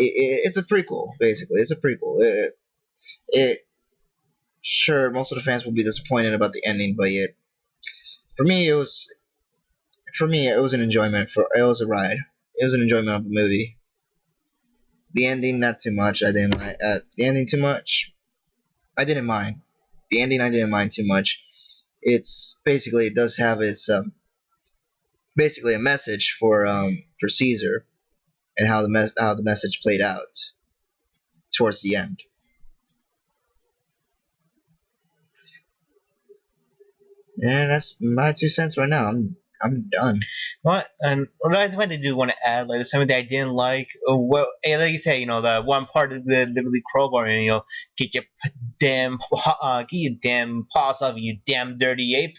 it's a prequel basically. It's a prequel. It sure most of the fans will be disappointed about the ending, but yet for me it was an enjoyment. It was a ride. It was an enjoyment of the movie. The ending, not too much. I didn't like the ending too much. I didn't mind the ending. I didn't mind too much. It's basically it does have its basically a message for Caesar and how the message played out towards the end. And that's my 2 cents right now. I'm done. What I what they do want to add, like something that I didn't like. Well, like you say, the one part of the literally crowbar, and get your get your damn paws off, you damn dirty ape.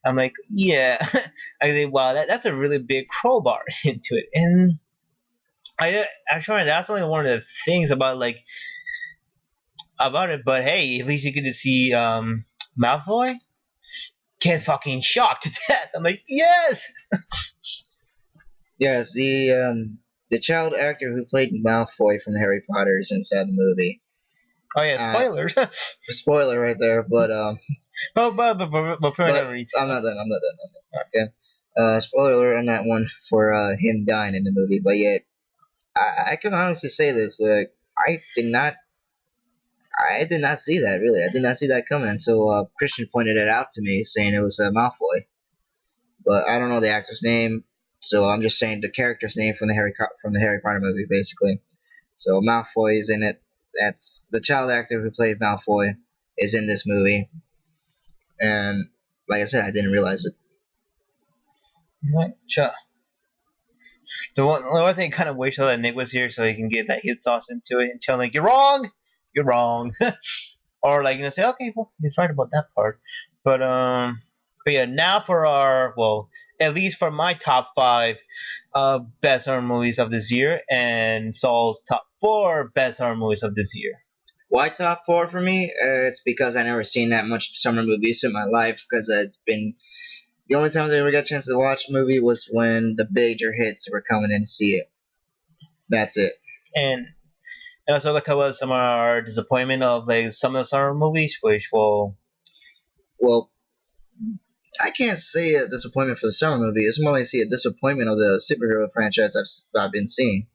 I'm like, yeah. I think, wow, that's a really big crowbar into it, and I actually that's only one of the things about it. But hey, at least you get to see Malfoy get fucking shocked to death. I'm like, yes. Yes, the child actor who played Malfoy from Harry Potter is inside the movie. Oh yeah, spoilers. Spoiler right there, but but I'm not done. I'm not done. Okay. Spoiler on that one for him dying in the movie, but yet I can honestly say this: I did not see that really. I did not see that coming until Christian pointed it out to me, saying it was Malfoy. But I don't know the actor's name, so I'm just saying the character's name from the Harry Potter movie, basically. So Malfoy is in it. That's the child actor who played Malfoy is in this movie, and like I said, I didn't realize it. Right, sure. The one thing I kind of wish that Nick was here so he can get that hit sauce into it and tell like you're wrong, or like say okay, well he's right about that part, but yeah, now for our at least for my top five best horror movies of this year and Saul's top four best horror movies of this year. Why top four for me? It's because I never seen that much summer movies in my life. Because it's been the only times I ever got a chance to watch a movie was when the major hits were coming in to see it. That's it. And also got to tell us some of our disappointment of like some of the summer movies, which will. Well, I can't say a disappointment for the summer movie. It's more like see a disappointment of the superhero franchise I've been seeing.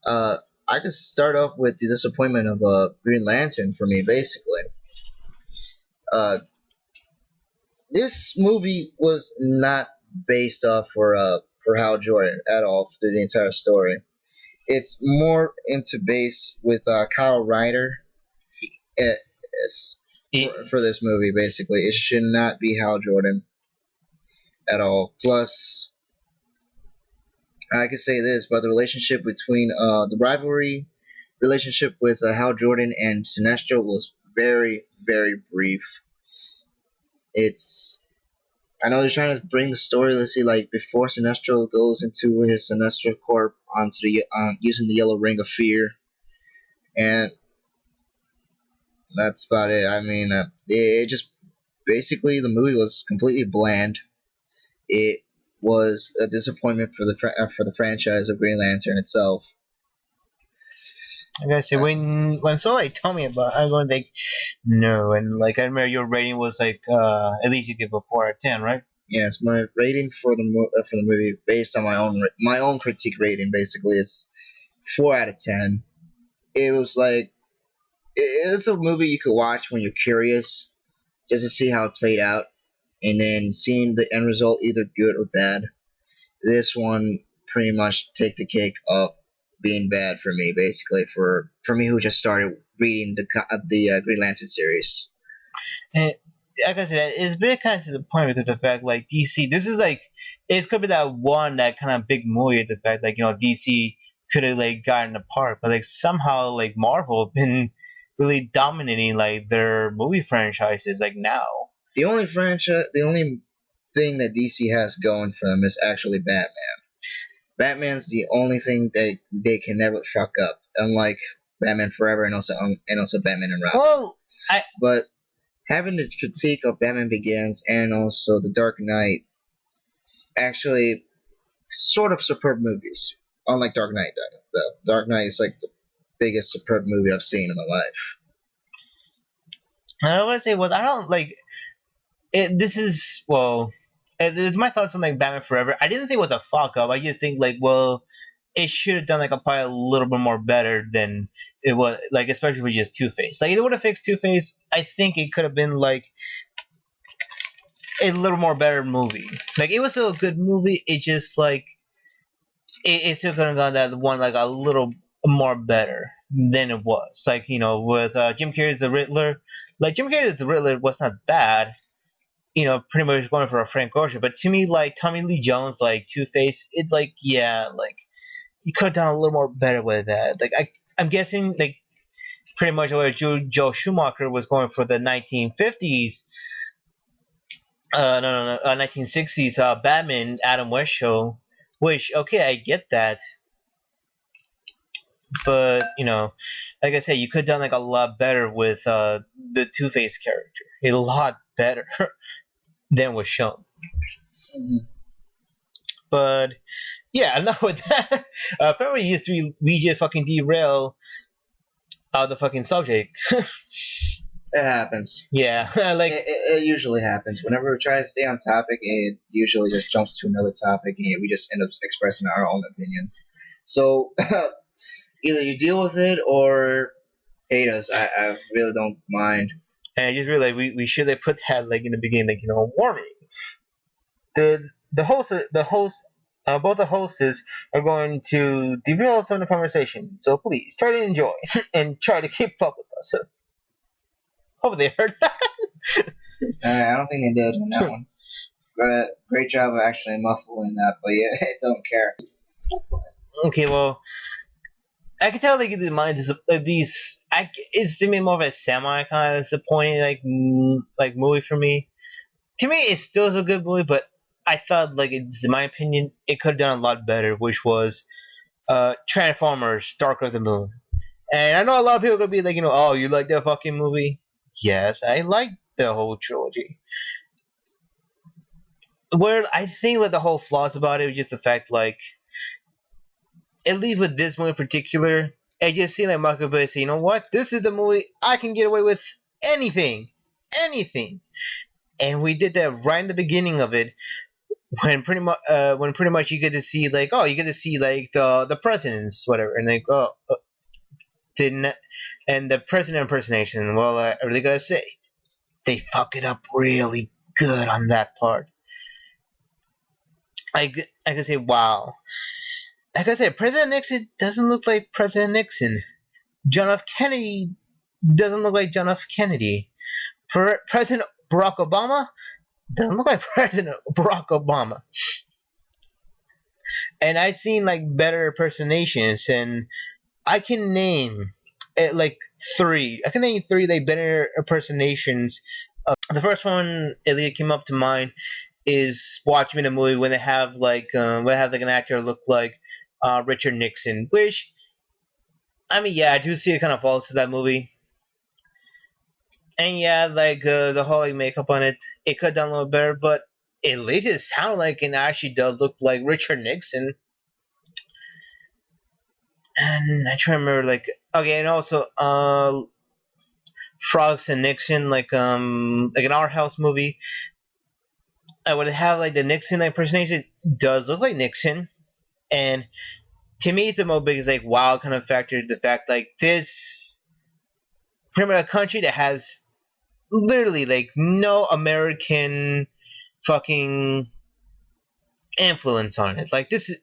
I could start off with the disappointment of Green Lantern for me, basically. Uh, this movie was not based off for Hal Jordan at all through the entire story. It's more into base with Kyle Ryder for this movie, basically. It should not be Hal Jordan at all. Plus, I could say this about the relationship between the rivalry relationship with Hal Jordan and Sinestro was very, very brief. I know they're trying to bring the story. Let's see, like before Sinestro goes into his Sinestro Corp onto the using the Yellow Ring of Fear, and that's about it. I mean, it just basically the movie was completely bland. It was a disappointment for the franchise of Green Lantern itself. I gotta say, when somebody told me about it, I'm going like, no. And like, I remember your rating was like, at least you give a 4 out of 10, right? Yes, my rating for the movie, based on my own critique rating, basically is 4 out of 10. It was like it's a movie you could watch when you're curious, just to see how it played out, and then seeing the end result, either good or bad. This one pretty much take the cake of being bad for me, basically for me who just started reading the Green Lantern series. And like I said, it's been kind of to the point because the fact like DC, this is like it's could be that kind of big movie. The fact like DC could have like gotten apart, but like somehow like Marvel have been really dominating like their movie franchises like now. The only thing that DC has going for them is actually Batman. Batman's the only thing they can never fuck up, unlike Batman Forever and also Batman and Robin. Well, but having the critique of Batman Begins and also The Dark Knight, actually sort of superb movies. Unlike Dark Knight, though. Dark Knight is like the biggest superb movie I've seen in my life. And I want to say was I don't like it. This is well, it's my thoughts on like Batman Forever. I didn't think it was a fuck up. I just think like well, it should have done like probably a little bit more better than it was. Like especially with just Two Face. Like if it would have fixed Two Face, I think it could have been like a little more better movie. Like it was still a good movie. It just like it still could have gone that one like a little more better than it was. Like with Jim Carrey's The Riddler. Like Jim Carrey's The Riddler was not bad. Pretty much going for a Frank Ocean. But to me, like Tommy Lee Jones, like Two Face, it like yeah, like you could have done a little more better with that. Like I'm guessing like pretty much where Joe Schumacher was going for the 1950s. No, 1960s Batman Adam West show. Which okay, I get that. But like I said, you could have done like a lot better with the Two-Face character. A lot better than was shown. Mm-hmm. But yeah, enough with that. Apparently, we just fucking derail the fucking subject. It happens. Yeah, like it usually happens. Whenever we try to stay on topic, it usually just jumps to another topic, and we just end up expressing our own opinions. So either you deal with it or hate us. I really don't mind. And I just realized we should have put that like in the beginning, like warning. The host both the hosts are going to derail some of the conversation. So please try to enjoy and try to keep up with us. Hope they heard that. I don't think they did on that one. But great job of actually muffling that, but yeah, I don't care. Okay, well, I can tell like the mind is these. It's to me more of a semi kind of disappointing like movie for me. To me, it still is a good movie, but I thought like it's in my opinion it could have done a lot better, which was Transformers: Dark of the Moon. And I know a lot of people are gonna be like, oh, you like that fucking movie? Yes, I like the whole trilogy. Where I think that the whole flaws about it was just the fact like. At least with this movie in particular, it just seemed like Michael Bay said, you know what? This is the movie I can get away with anything. And we did that right in the beginning of it, when pretty much you get to see like, oh, you get to see like the presidents, whatever, and like, didn't, and the president impersonation. Well, I really gotta say, they fuck it up really good on that part. I can say, wow. Like I said, President Nixon doesn't look like President Nixon. John F. Kennedy doesn't look like John F. Kennedy. President Barack Obama doesn't look like President Barack Obama. And I've seen like better impersonations, and I can name like three. I can name three like better impersonations. The first one that came up to mind is watching a movie when they have like an actor look like Richard Nixon, which I mean, yeah, I do see it kind of falls to that movie. And yeah, like the whole like, makeup on it, it could have done a little better, but at least it sounded like it actually does look like Richard Nixon. And I try to remember like okay, and also Frogs and Nixon, like an art house movie. I would have like the Nixon impersonation does look like Nixon. And to me, the most biggest like wow kind of factor the fact like this pretty much a country that has literally like no American fucking influence on it. Like this is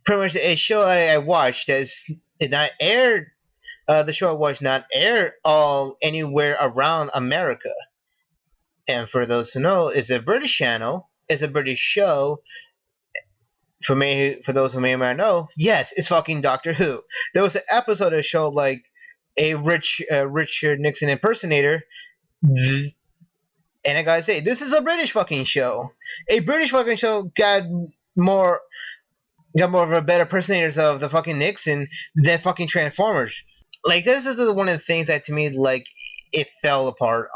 pretty much a show I watched that's did not air. The show I watched not air all anywhere around America. And for those who know, it's a British channel. It's a British show. For those who may or may not know, yes, it's fucking Doctor Who. There was an episode that showed like a Richard Nixon impersonator, and I gotta say, this is a British fucking show. A British fucking show got more of a better impersonators of the fucking Nixon than fucking Transformers. Like this is one of the things that to me like it fell apart.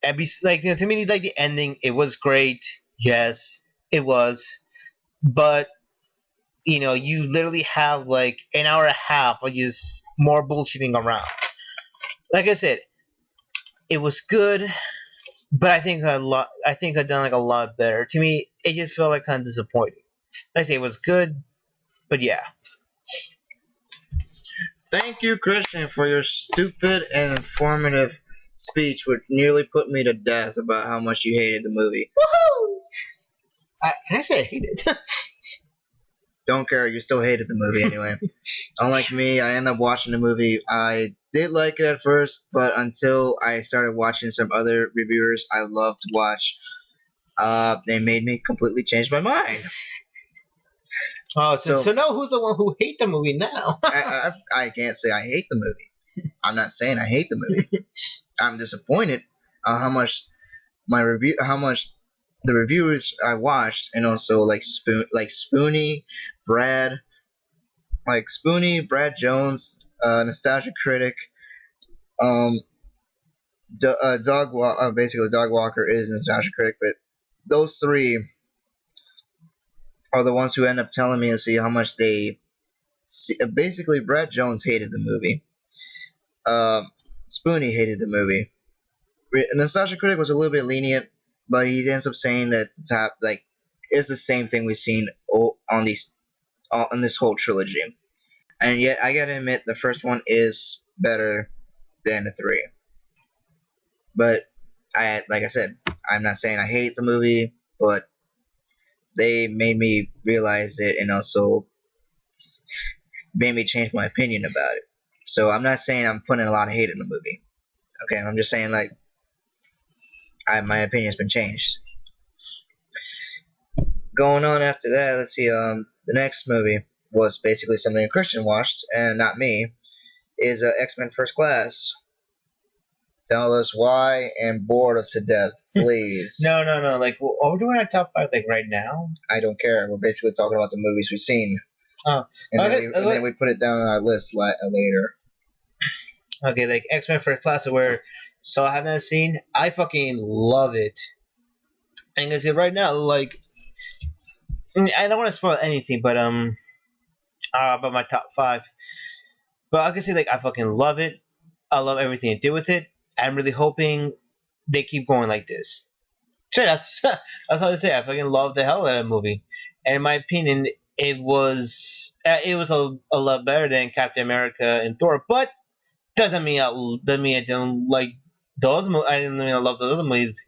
And like to me like the ending, it was great. Yes, it was. But you literally have like an hour and a half of just more bullshitting around. Like I said, it was good, but I think I've done like a lot better. To me, it just felt like kind of disappointing. Like I say, it was good, but yeah. Thank you, Christian, for your stupid and informative speech, which nearly put me to death about how much you hated the movie. Woohoo! Can I say I hate it? Don't care, you still hated the movie anyway. Unlike me, I ended up watching the movie. I did like it at first, but until I started watching some other reviewers I love to watch, they made me completely change my mind. Oh, so now who's the one who hate the movie now? I can't say I hate the movie. I'm not saying I hate the movie. I'm disappointed how much the reviewers I watched, and also like Spoonie, Brad Jones, Nostalgia Critic, basically Dog Walker is Nostalgia Critic, but those three are the ones who end up telling me to see how much they see. Basically, Brad Jones hated the movie. Spoonie hated the movie. Nostalgia Critic was a little bit lenient, but he ends up saying that the top is the same thing we've seen on this whole trilogy. And yet, I gotta admit, the first one is better than the three. But like I said, I'm not saying I hate the movie, but they made me realize it, and also made me change my opinion about it. So I'm not saying I'm putting a lot of hate in the movie. Okay, I'm just saying my opinion's been changed. Going on after that, let's see. The next movie was basically something Christian watched, and not me. Is X-Men First Class. Tell us why and bored us to death, please. No. Like, are we doing our top 5 like right now? I don't care. We're basically talking about the movies we've seen. Oh, and then we put it down on our list later. Okay, like X-Men First Class, where I haven't seen. I fucking love it. And I say right now, like, I don't want to spoil anything, but about my top 5. But I can say like I fucking love it. I love everything to do with it. I'm really hoping they keep going like this. Sure, that's all I say. I fucking love the hell out of the movie, and in my opinion, it was a lot better than Captain America and Thor. But doesn't mean I don't like those. I didn't mean I love those other movies.